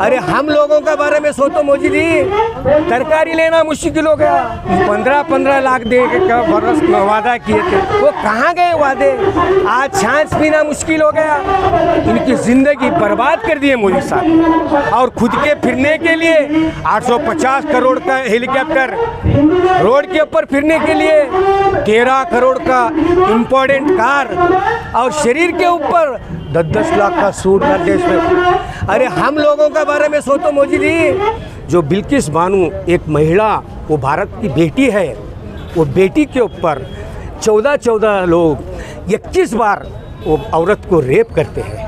अरे हम लोगों के बारे में सोचो मोदी जी, तरकारी लेना मुश्किल हो गया। 15-15 लाख दे के बरस वादा किए थे, वो कहाँ गए वादे? आज छाछ पीना मुश्किल हो गया। इनकी जिंदगी बर्बाद कर दी है मोदी साहब। और खुद के फिरने के लिए 850 करोड़ का हेलीकॉप्टर, रोड के ऊपर फिरने के लिए 13 करोड़ का इम्पोर्टेंट कार, और शरीर के ऊपर 10-10 लाख का सूट हर देश में। अरे हम लोगों के बारे में सोचो मोदी जी। जो बिल्किस बानो एक महिला, वो भारत की बेटी है, वो बेटी के ऊपर 14 लोग 21 बार वो औरत को रेप करते हैं।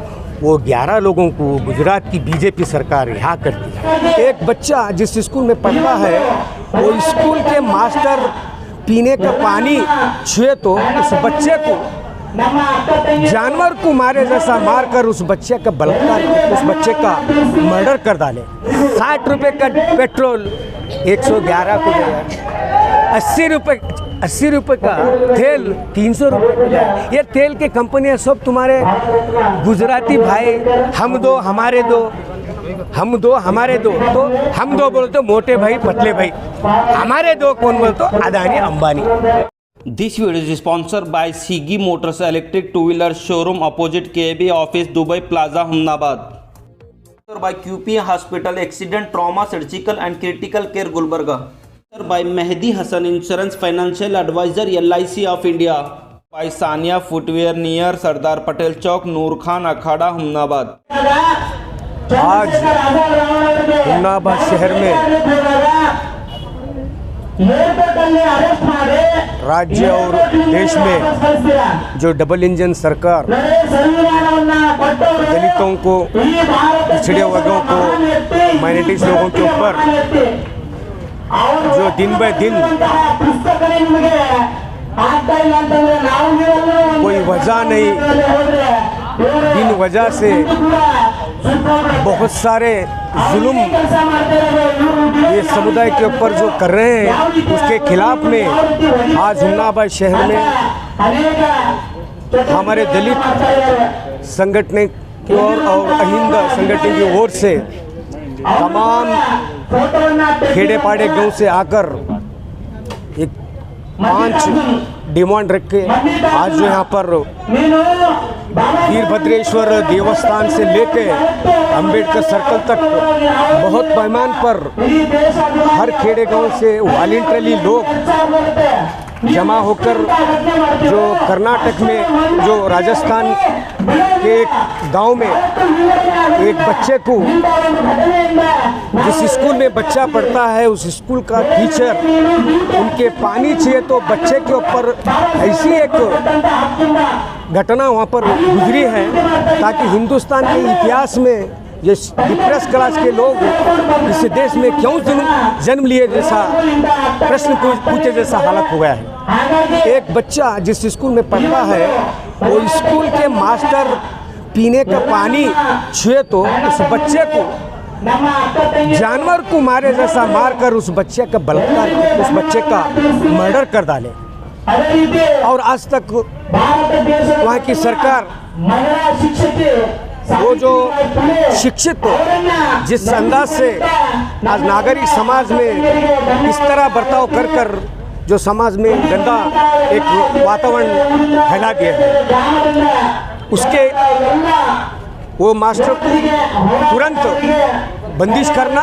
वो 11 लोगों को गुजरात की बीजेपी सरकार रिहा करती है। एक बच्चा जिस स्कूल में पढ़ता है, वो स्कूल के मास्टर पीने का पानी छुए तो उस बच्चे को जानवर को मारे जैसा मारकर उस बच्चे का बलात्कार, उस बच्चे का मर्डर कर डाले। 60 रुपये का पेट्रोल 111 को गया। 80 रुपये का तेल 300 रुपये को जाए। ये तेल के कंपनियां सब तुम्हारे गुजराती भाई, हम दो हमारे दो, हम दो हमारे दो। तो हम दो बोलते तो मोटे भाई पतले भाई, हमारे दो कौन बोलते तो Adani Ambani. This video is sponsored by Sigi Motors Electric Two-Wheeler Showroom opposite KB Office, Dubai Plaza, Ahmedabad. By QP Hospital Accident Trauma Surgical and Critical Care Gulbarga. By Mehdi Hassan Insurance Financial Advisor LIC of India. By Sania Footwear near Sardar Patel Chowk, Noor Khan Akhada, Ahmedabad. आज ahmedabad शहर में राज्य और देश में जो double engine सरकार दलितों को, पिछड़े वर्गों को, माइनॉरिटीज लोगों के ऊपर जो दिन ब दिन कोई वजह नहीं, बिन वजह से बहुत सारे जुल्म ये समुदाय के ऊपर जो कर रहे हैं, उसके खिलाफ में आज ahmedabad शहर में हमारे दलित संगठन की ओर और अहिंद संगठन की ओर से तमाम खेड़े पाड़े गांव से आकर एक 5 डिमांड रख के आज जो यहाँ पर वीरभद्रेश्वर देवस्थान से लेके अंबेडकर सर्कल तक बहुत पैमाने पर हर खेड़े गांव से वॉलंटरी लोग जमा होकर जो कर्नाटक में, जो राजस्थान के एक गांव में एक बच्चे को, जिस स्कूल में बच्चा पढ़ता है, उस स्कूल का टीचर उनके पानी चाहिए तो बच्चे के ऊपर ऐसी एक घटना वहाँ पर गुजरी है, ताकि हिंदुस्तान के इतिहास में ये डिप्रेस क्लास के लोग इस देश में क्यों जन्म लिए जैसा प्रश्न पूछे जैसा हालत हो गया है। एक बच्चा जिस स्कूल में पढ़ता है, वो स्कूल के मास्टर पीने का पानी छुए तो उस बच्चे को जानवर को मारे जैसा मारकर उस बच्चे का बलात्कार, उस बच्चे का मर्डर कर डाले। और आज तक वहाँ की सरकार वो जो शिक्षित जिस अंदाज से आज नागरिक समाज में इस तरह बर्ताव कर कर जो समाज में गंदा एक वातावरण फैला दिया है, उसके वो मास्टर को तुरंत बंदिश करना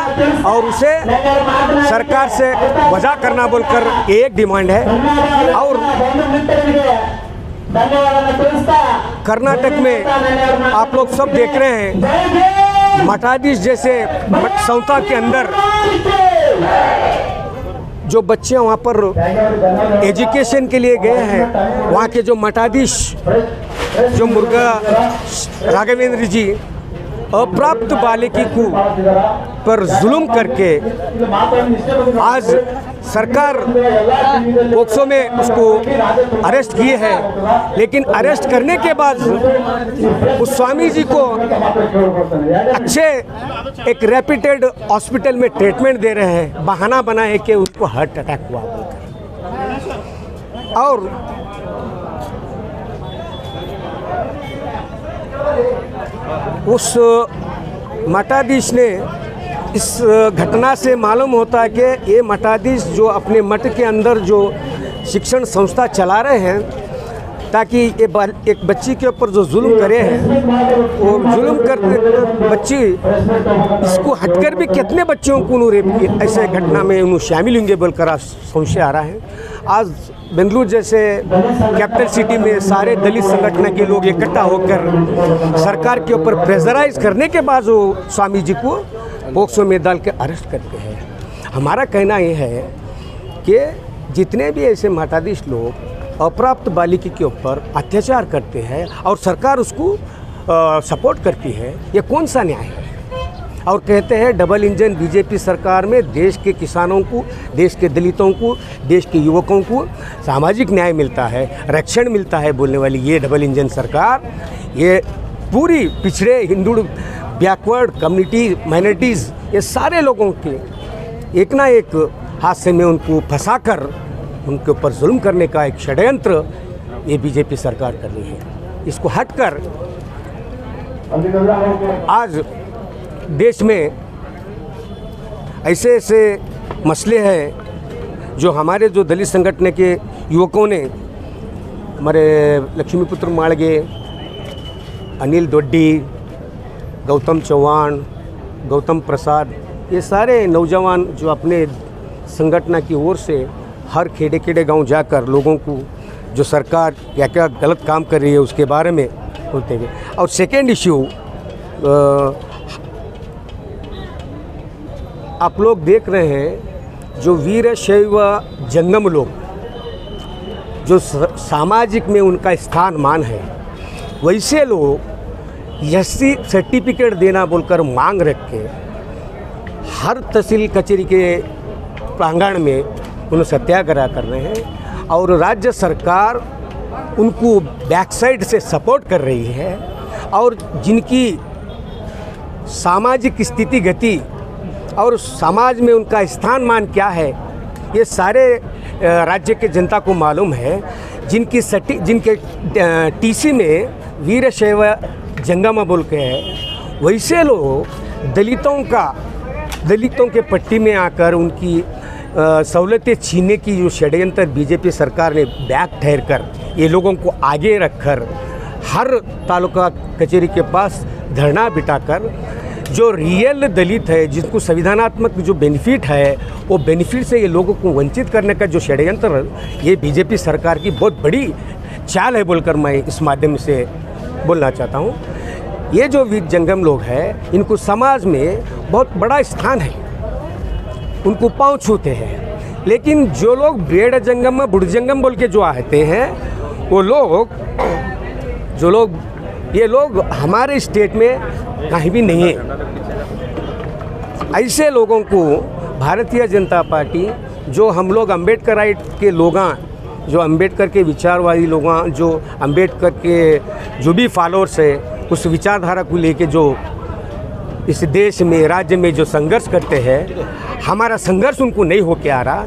और उसे सरकार से वजह करना बोलकर एक डिमांड है। और कर्नाटक में आप लोग सब देख रहे हैं, मठाधीश जैसे संस्था के अंदर जो बच्चे वहाँ पर एजुकेशन के लिए गए हैं, वहाँ के जो मठाधीश जो मुर्गा राघवेंद्र जी अप्राप्त बालिकी को पर जुल्म करके आज सरकार पोक्सो में उसको अरेस्ट किए है, लेकिन अरेस्ट करने के बाद उस स्वामी जी को अच्छे एक रेप्यूटेड हॉस्पिटल में ट्रीटमेंट दे रहे हैं, बहाना बनाए कि उसको हार्ट अटैक हुआ बोलकर। और उस मठाधीश ने इस घटना से मालूम होता है कि ये मठाधीश जो अपने मठ के अंदर जो शिक्षण संस्था चला रहे हैं ताकि ये एक बच्ची के ऊपर जो जुल्म करे हैं वो जुल्म करते बच्ची इसको हटकर भी कितने बच्चों को उन्होंने रेप किए, ऐसे घटना में उन्होंने शामिल होंगे बोलकर आज संशय आ रहा है। आज बेंगलुरु जैसे कैपिटल सिटी में सारे दलित संगठन के लोग इकट्ठा होकर सरकार के ऊपर प्रेशराइज करने के बाद वो स्वामी जी को पोक्सो में डाल के अरेस्ट करते हैं। हमारा कहना ये है कि जितने भी ऐसे मठाधीश लोग अप्राप्त बालिका के ऊपर अत्याचार करते हैं और सरकार उसको सपोर्ट करती है, ये कौन सा न्याय है? और कहते हैं डबल इंजन बीजेपी सरकार में देश के किसानों को, देश के दलितों को, देश के युवकों को सामाजिक न्याय मिलता है, रक्षण मिलता है बोलने वाली ये डबल इंजन सरकार ये पूरी पिछड़े हिंदू बैकवर्ड कम्युनिटी माइनॉरिटीज़ ये सारे लोगों के एक ना एक हादसे में उनको फंसाकर उनके ऊपर जुल्म करने का एक षड्यंत्र ये बीजेपी सरकार कर रही है। इसको हटकर आज देश में ऐसे ऐसे मसले हैं जो हमारे जो दलित संगठन के युवकों ने, हमारे लक्ष्मीपुत्र माड़गे, अनिल दोड्डी, गौतम चौहान, गौतम प्रसाद, ये सारे नौजवान जो अपने संगठन की ओर से हर खेड़े खेड़े गांव जाकर लोगों को जो सरकार क्या क्या गलत काम कर रही है उसके बारे में बोलते हुए। और सेकेंड इश्यू आप लोग देख रहे हैं जो वीर शैव जंगम लोग जो सामाजिक में उनका स्थान मान है, वैसे लोग एससी सर्टिफिकेट देना बोलकर मांग रख के हर तहसील कचहरी के प्रांगण में उन्हें सत्याग्रह कर रहे हैं और राज्य सरकार उनको बैकसाइड से सपोर्ट कर रही है। और जिनकी सामाजिक स्थिति गति और समाज में उनका स्थान मान क्या है ये सारे राज्य के जनता को मालूम है। जिनके टीसी में वीर शैव जंगम बोल के है, वैसे लोग दलितों के पट्टी में आकर उनकी सहूलतें छीनने की जो षड्यंत्र बीजेपी सरकार ने बैक ठहर कर ये लोगों को आगे रखकर हर तालुका कचहरी के पास धरना बिठाकर जो रियल दलित है जिसको संविधानात्मक जो बेनिफिट है वो बेनिफिट से ये लोगों को वंचित करने का जो षड्यंत्र ये बीजेपी सरकार की बहुत बड़ी चाल है बोलकर मैं इस माध्यम से बोलना चाहता हूँ। ये जो वीर जंगम लोग हैं इनको समाज में बहुत बड़ा स्थान है, उनको पाँव छूते हैं। लेकिन जो लोग बेड़ जंगम में बुढ़ जंगम बोल के जो आते हैं वो ये लोग हमारे स्टेट में कहीं भी नहीं है। ऐसे लोगों को भारतीय जनता पार्टी जो हम लोग अम्बेडकराइट के लोग, जो अम्बेडकर के विचारवादी लोग, जो अम्बेडकर के जो भी फॉलोअर्स है उस विचारधारा को लेके जो इस देश में राज्य में जो संघर्ष करते हैं, हमारा संघर्ष उनको नहीं होके आ रहा।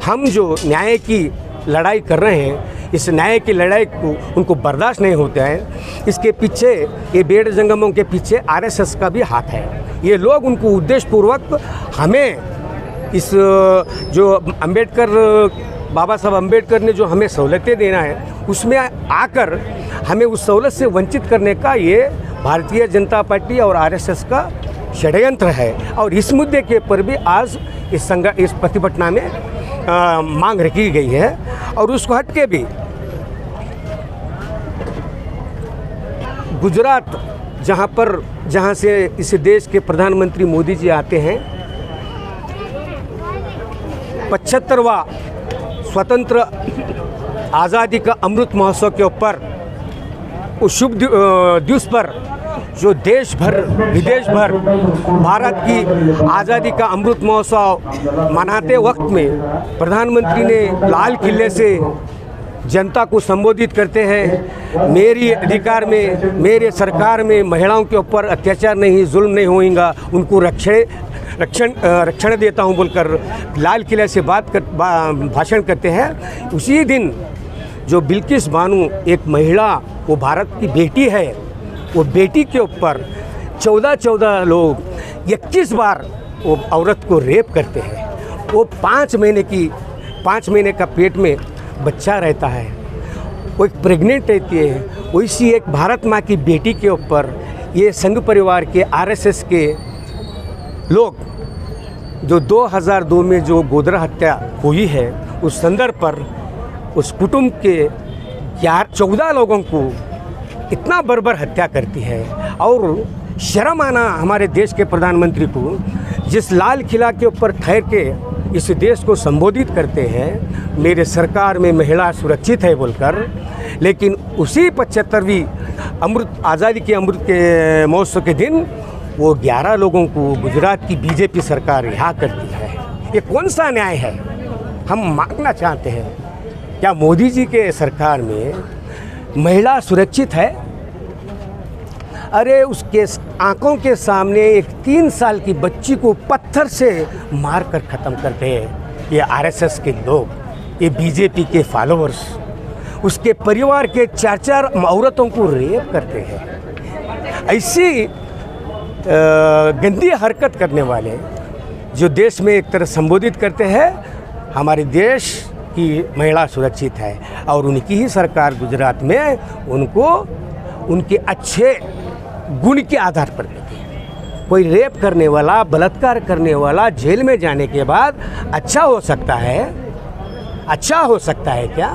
हम जो न्याय की लड़ाई कर रहे हैं इस न्याय की लड़ाई को उनको बर्दाश्त नहीं होता है। इसके पीछे ये बेड़ जंगमों के पीछे आरएसएस का भी हाथ है। ये लोग उनको उद्देश्यपूर्वक हमें इस जो बाबा साहब अम्बेडकर ने जो हमें सहूलतें देना है उसमें आकर हमें उस सहूलत से वंचित करने का ये भारतीय जनता पार्टी और आरएसएस का षड्यंत्र है। और इस मुद्दे के ऊपर भी आज इस प्रतिभटना में मांग रखी गई है। और उसको हट के भी गुजरात जहाँ से इस देश के प्रधानमंत्री मोदी जी आते हैं, 75वां स्वतंत्र आज़ादी का अमृत महोत्सव के ऊपर उस शुभ दिवस पर जो देश भर विदेश भर भारत की आज़ादी का अमृत महोत्सव मनाते वक्त में प्रधानमंत्री ने लाल किले से जनता को संबोधित करते हैं, मेरी अधिकार में मेरे सरकार में महिलाओं के ऊपर अत्याचार नहीं, जुल्म नहीं होएगा, उनको रक्षण देता हूं बोलकर लाल किले से भाषण करते हैं। उसी दिन जो बिल्किस बानो एक महिला, वो भारत की बेटी है, वो बेटी के ऊपर 14 लोग 21 बार वो औरत को रेप करते हैं। वो 5 महीने का पेट में बच्चा रहता है, वो एक प्रेग्नेंट रहती है। वैसी एक भारत माँ की बेटी के ऊपर ये संघ परिवार के RSS के लोग जो 2002 में जो गोधरा हत्या हुई है, उस संदर्भ पर उस कुटुंब के 14 लोगों को इतना बर्बर हत्या करती है। और शर्म आना हमारे देश के प्रधानमंत्री को, जिस लाल किला के ऊपर ठहर के इस देश को संबोधित करते हैं मेरे सरकार में महिला सुरक्षित है बोलकर, लेकिन उसी 75वीं आज़ादी के अमृत के महोत्सव के दिन वो 11 लोगों को गुजरात की बीजेपी सरकार रिहा करती है। ये कौन सा न्याय है? हम मांगना चाहते हैं, क्या मोदी जी के सरकार में महिला सुरक्षित है? अरे उसके आंखों के सामने एक 3 साल की बच्ची को पत्थर से मारकर ख़त्म करते हैं ये RSS के लोग, ये बीजेपी के फॉलोअर्स। उसके परिवार के 4 औरतों को रेप करते हैं। ऐसी गंदी हरकत करने वाले जो देश में एक तरह संबोधित करते हैं हमारे देश की महिला सुरक्षित है, और उनकी ही सरकार गुजरात में उनको उनके अच्छे गुण के आधार पर देती है। कोई रेप करने वाला, बलात्कार करने वाला जेल में जाने के बाद अच्छा हो सकता है? अच्छा हो सकता है क्या?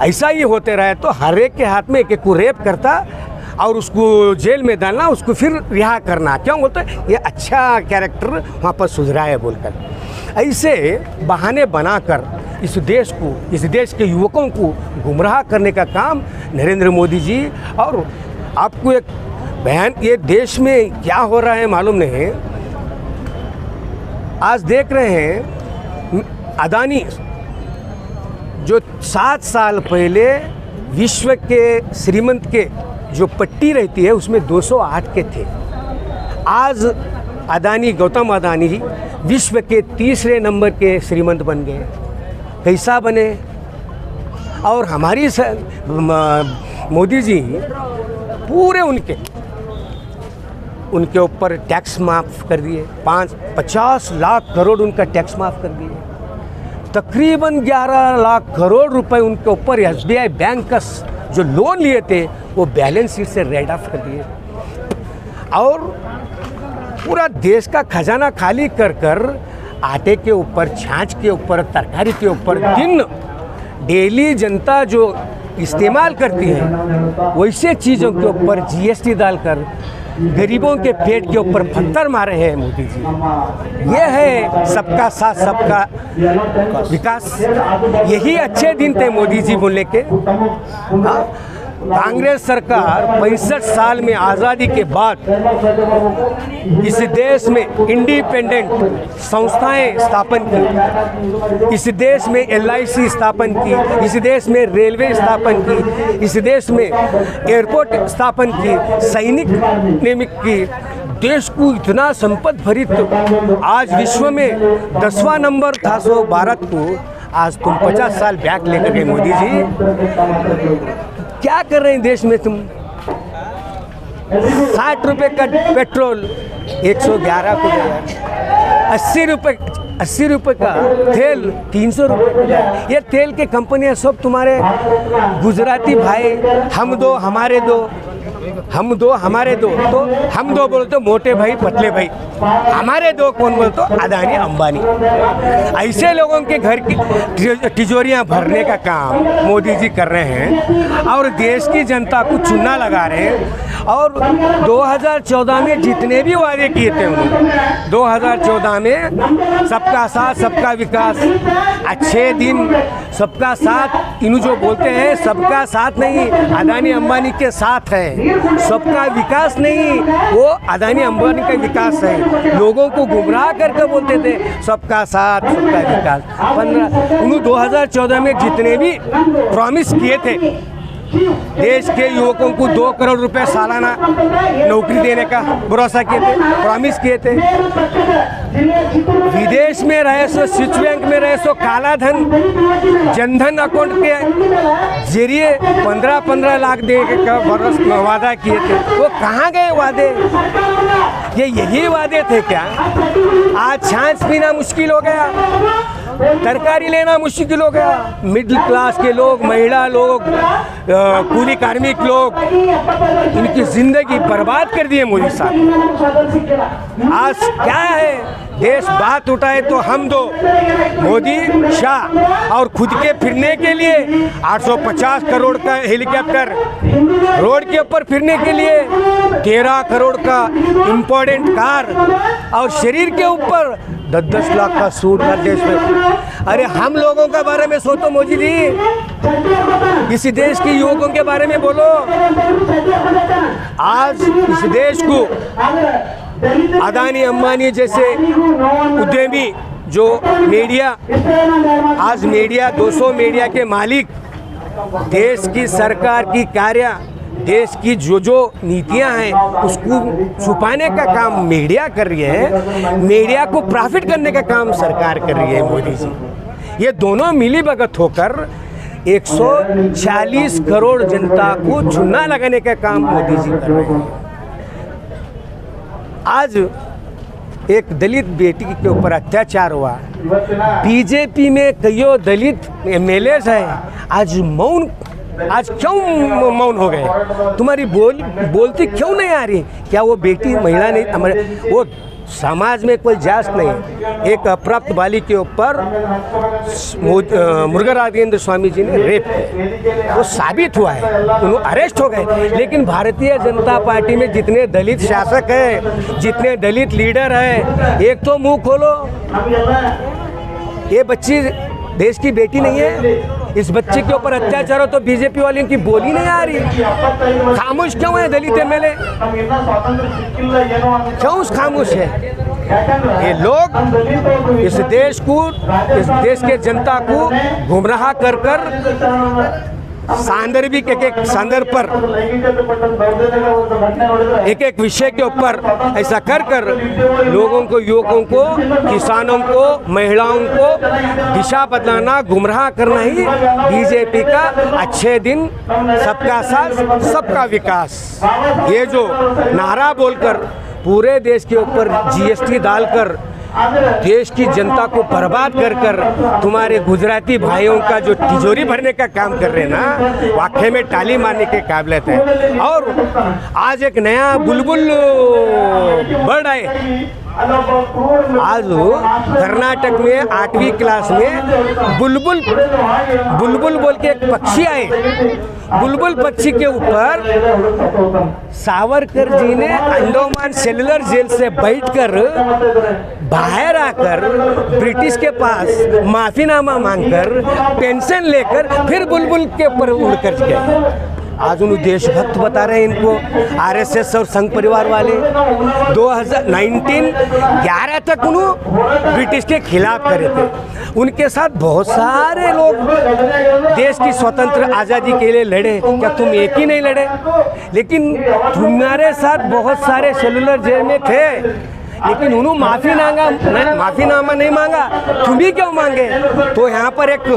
ऐसा ही होते रहे तो हर एक के हाथ में एक को रेप करता और उसको जेल में डालना, उसको फिर रिहा करना, क्यों बोलते ये अच्छा कैरेक्टर वहाँ पर सुधरा है बोलकर। ऐसे बहाने बनाकर इस देश को, इस देश के युवकों को गुमराह करने का काम नरेंद्र मोदी जी। और आपको एक बयान, ये देश में क्या हो रहा है मालूम नहीं है। आज देख रहे हैं अदानी जो 7 साल पहले विश्व के श्रीमंत के जो पट्टी रहती है उसमें 208 के थे, आज अदानी, गौतम अदानी जी विश्व के 3रे नंबर के श्रीमंत बन गए। कैसा बने? और हमारी मोदी जी पूरे उनके ऊपर टैक्स माफ़ कर दिए, 50 लाख करोड़ उनका टैक्स माफ़ कर दिए। तकरीबन 11 लाख करोड़ रुपए उनके ऊपर SBI बैंक का जो लोन लिए थे वो बैलेंस शीट से रेड ऑफ कर दिए। और पूरा देश का खजाना खाली कर आटे के ऊपर, छाछ के ऊपर, तरकारी के ऊपर दिन डेली जनता जो इस्तेमाल करती है वैसे चीज़ों के ऊपर GST डालकर गरीबों के पेट के ऊपर पत्थर मारे हैं मोदी जी। ये है सबका साथ सबका विकास। यही अच्छे दिन थे मोदी जी बोलने के। कांग्रेस सरकार 65 साल में आज़ादी के बाद इस देश में इंडिपेंडेंट संस्थाएं स्थापन की, इस देश में LIC स्थापन की, इस देश में रेलवे स्थापन की, इस देश में एयरपोर्ट स्थापन की, सैनिक नियमित की। देश को इतना संपत्ति भरित, आज विश्व में 10वां नंबर था सो भारत को, आज तुम 50 साल बैक लेकर गए मोदी जी। क्या कर रहे हैं देश में तुम? 60 रुपए का पेट्रोल 111 को गया, 80 रुपए का तेल 300 रुपए को गया। ये तेल के कंपनियां सब तुम्हारे गुजराती भाई, हम दो हमारे दो, हम दो हमारे दो, तो हम दो बोलते तो मोटे भाई पतले भाई, हमारे दो कौन बोलते तो अदानी अंबानी। ऐसे लोगों के घर की तिजोरियां भरने का काम मोदी जी कर रहे हैं और देश की जनता को चूना लगा रहे हैं। और 2014 में जितने भी वादे किए थे उन्होंने, 2014 में सबका साथ सबका विकास, अच्छे दिन, सबका साथ, इन्हों जो बोलते हैं सबका साथ नहीं अदानी अंबानी के साथ है, सबका विकास नहीं वो अदानी अंबानी का विकास है। लोगों को गुमराह करके बोलते थे सबका साथ सबका विकास। 2014 में जितने भी प्रॉमिस किए थे देश के युवकों को 2 करोड़ रुपए सालाना नौकरी देने का भरोसा किए थे, प्रॉमिस किए थे। विदेश में रहे सो, स्विस बैंक में रहे सो, काला धन जनधन अकाउंट के जरिए 15-15 लाख दे का बरस वादा किए थे। वो कहाँ गए वादे? ये यही वादे थे क्या? आज छाछ पीना मुश्किल हो गया, तरकारी लेना मुश्किल हो गया। मिडिल क्लास के लोग, महिला लोग, कूली कार्मिक लोग, इनकी जिंदगी बर्बाद कर दी है मोदी साहब। आज क्या है? देश बात उठाए तो हम दो, मोदी शाह, और खुद के फिरने के लिए 850 करोड़ का हेलीकॉप्टर, रोड के ऊपर फिरने के लिए 13 करोड़ का इम्पोर्टेंट कार, और शरीर के ऊपर 10-10 लाख का सूट हर देश में। अरे हम लोगों के बारे में सोचो मोदी जी, इस देश के युवकों के बारे में बोलो। आज इस देश को अदानी अंबानी जैसे उद्यमी जो मीडिया, आज मीडिया 200 मीडिया के मालिक देश की सरकार की कार्य, देश की जो नीतियां हैं उसको छुपाने का काम मीडिया कर रही है, मीडिया को प्रॉफिट करने का काम सरकार कर रही है मोदी जी। ये दोनों मिली भगत होकर 140 करोड़ जनता को चूना लगाने का काम मोदी जी कर रहे हैं। आज एक दलित बेटी के ऊपर अत्याचार हुआ, बीजेपी में कईयों दलित एमएलएस हैं, आज क्यों मौन हो गए? तुम्हारी बोलती क्यों नहीं आ रही? क्या वो बेटी महिला नहीं, हमारे वो समाज में कोई जांच नहीं? एक अप्राप्त बालिक के ऊपर मुरुगन राघवेंद्र स्वामी जी ने रेप, वो साबित हुआ है, उन्होंने अरेस्ट हो गए। लेकिन भारतीय जनता पार्टी में जितने दलित शासक हैं, जितने दलित लीडर हैं, एक तो मुंह खोलो, ये बच्ची देश की बेटी नहीं है, इस बच्चे के ऊपर अत्याचार हो तो बीजेपी वालों की बोली नहीं आ रही। खामोश क्यों है दलित एमएलए? क्यों खामोश है? ये लोग इस देश को, इस देश के जनता को गुमराह कर कर सांदर्भिक एक संदर्भ पर एक विषय के ऊपर ऐसा कर कर लोगों को, युवकों को, किसानों को, महिलाओं को दिशा बदलाना, गुमराह करना ही बीजेपी का अच्छे दिन, सबका साथ सबका विकास, ये जो नारा बोलकर पूरे देश के ऊपर जीएसटी डालकर देश की जनता को बर्बाद कर कर तुम्हारे गुजराती भाइयों का जो तिजोरी भरने का काम कर रहे हैं ना, वाकई में ताली मारने के काबिलियत है। और आज एक नया बुलबुल बर्ड आए, आज कर्नाटक में 8वीं क्लास में बुलबुल बोल के एक पक्षी आए। बुलबुल पक्षी के ऊपर सावरकर जी ने अंडमान सेलुलर जेल से बैठकर बाहर आकर ब्रिटिश के पास माफीनामा मांगकर पेंशन लेकर फिर बुलबुल के ऊपर उड़कर गए। आज उन्हें देशभक्त बता रहे हैं इनको आरएसएस और संघ परिवार वाले। 2011 तक उन्होंने ब्रिटिश के खिलाफ करे थे, उनके साथ बहुत सारे लोग देश की स्वतंत्र आज़ादी के लिए लड़े। क्या तुम एक ही नहीं लड़े? लेकिन तुम्हारे साथ बहुत सारे सेलुलर जेल में थे, लेकिन उन्होंने माफीनामा नहीं मांगा, तुम भी क्यों मांगे? तो यहाँ पर एक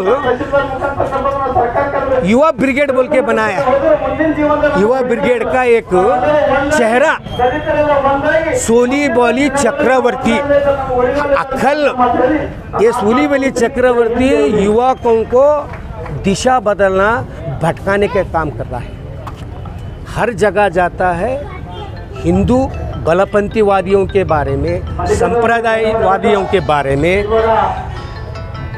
युवा ब्रिगेड बोल के बनाया, युवा ब्रिगेड का एक चेहरा सोली बोली चक्रवर्ती अक्खल, ये सोली बोली चक्रवर्ती युवकों को दिशा बदलना, भटकाने का काम कर रहा है। हर जगह जाता है, हिंदू बलपंथीवादियों के बारे में, संप्रदायवादियों के बारे में,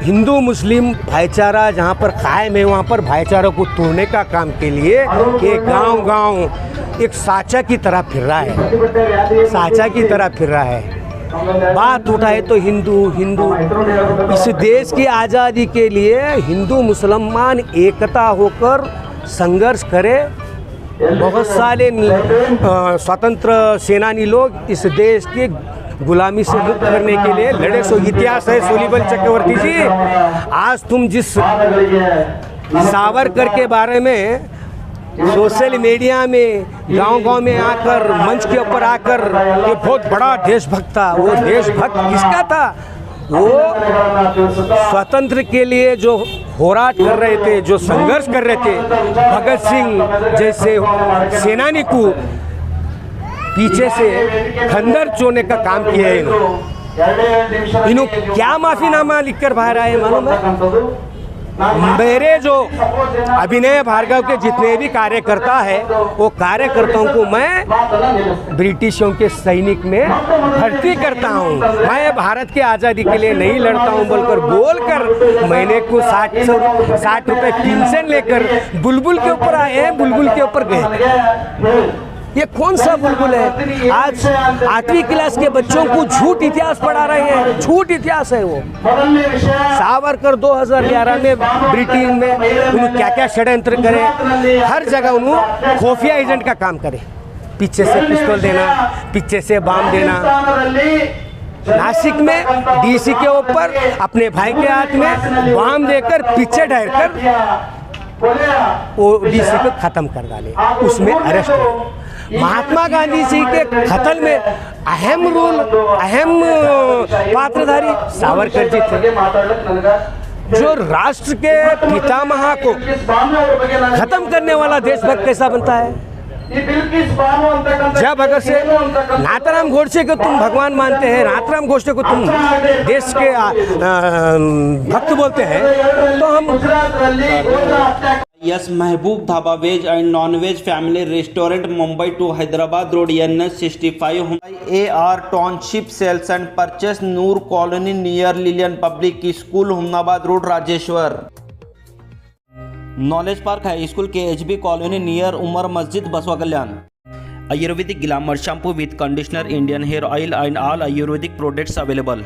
हिंदू मुस्लिम भाईचारा जहाँ पर कायम है वहाँ पर भाईचारा को तोड़ने का काम के लिए ये गांव एक साचा की तरह फिर रहा है, साचा की तरह फिर रहा है। बात उठाए तो हिंदू इस देश की आज़ादी के लिए हिंदू मुसलमान एकता होकर संघर्ष करे। बहुत सारे स्वतंत्र सेनानी लोग इस देश की गुलामी से मुक्त करने के लिए लड़े। सो इतिहास है सोलीबल चक्रवर्ती जी। आज तुम जिस सावरकर के बारे में सोशल मीडिया में गांव-गांव में आकर मंच के ऊपर आकर ये बहुत बड़ा देशभक्त था। वो देशभक्त किसका था? वो स्वतंत्र के लिए जो होराट कर रहे थे, जो संघर्ष कर रहे थे, भगत सिंह जैसे सेनानी को पीछे से खंजर चोने का काम किया है इन्हों क्या माफीनामा लिखकर बाहर आए मालूम है? मेरे जो अभिनय भार्गव के जितने भी कार्यकर्ता है वो कार्यकर्ताओं को मैं ब्रिटिशों के सैनिक में भर्ती करता हूँ। मैं भारत की आज़ादी के लिए नहीं लड़ता हूँ बोलकर महीने को 60 रुपए पेंशन लेकर बुलबुल के ऊपर आए हैं, बुलबुल के ऊपर गए। ये कौन सा बुलबुल है? आज 8वीं क्लास के बच्चों को झूठ इतिहास पढ़ा रहे हैं। झूठ इतिहास है वो। सावरकर 2011 में ब्रिटेन में उन्होंने क्या क्या षड्यंत्र करे, हर जगह उन्होंने खुफिया एजेंट का काम करे। पीछे से पिस्तौल देना, पीछे से बम देना। नासिक में डीसी के ऊपर अपने भाई के हाथ में बम देकर पीछे ढहकर वो डीसी को खत्म कर डाले, उसमें अरेस्ट हो। महात्मा गांधी जी के कत्ल में अहम पात्रधारी सावरकर जी थे। जो राष्ट्र के पितामह को खत्म करने वाला देशभक्त कैसा बनता है? जब अगर से नाथाराम गोडसे को तुम भगवान मानते हैं, नाथाराम गोडसे को तुम देश के भक्त बोलते हैं, तो हम yes Mahboob dhaba veg and non veg family restaurant Mumbai to Hyderabad road NH65 AR township sales and purchase Noor colony near Lillian public school Humnabad road Rajeshwar. Knowledge park high school KHB colony near Umar Masjid Basava Kalyan. Ayurvedic glamour shampoo with conditioner, Indian hair oil and all ayurvedic products available.